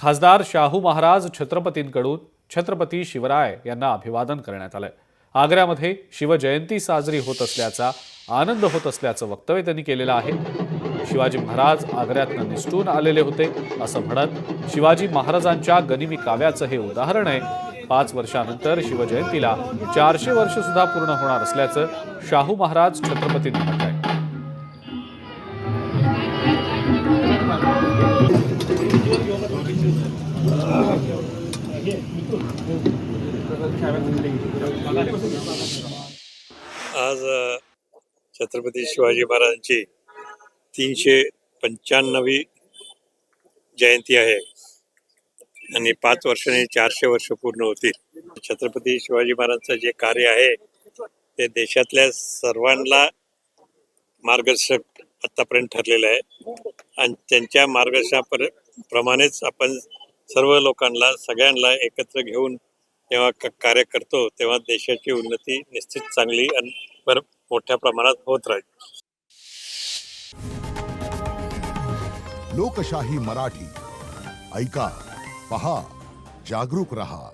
खासदार शाहू महाराज छत्रपतींकडून छत्रपती शिवराय यांना अभिवादन करण्यात आलं। आग्र्यामध्ये शिवजयंती साजरी होत असल्याचा आनंद होत असल्याचं वक्तव्य त्यांनी केलेलं आहे। शिवाजी महाराज आग्र्यातनं निसटून आलेले होते असं म्हणत शिवाजी महाराजांच्या गनिमी काव्याचं हे उदाहरण आहे। 5 वर्षानंतर शिवजयंतीला 400 वर्ष सुद्धा पूर्ण होणार असल्याचं शाहू महाराज छत्रपतींनी म्हटलंय। आज छत्रपती शिवाजी महाराजांची 395वी जयंती आहे आणि 5 वर्षांनी 400 वर्ष पूर्ण होतील। छत्रपती शिवाजी महाराजांचं जे कार्य आहे ते देशातल्या सर्वांना मार्गदर्शक आतापर्यंत ठरलेलं आहे आणि त्यांच्या मार्गदर्शनाप्रमाणेच आपण सर्व लोकांना सगळ्यांना एकत्र घेऊन जेव्हा कार्य करतो तेव्हा देशाची उन्नती निश्चित चांगली आणि मोठ्या प्रमाणात होत राहील। लोकशाही मराठी ऐका, पहा, जागरूक रहा।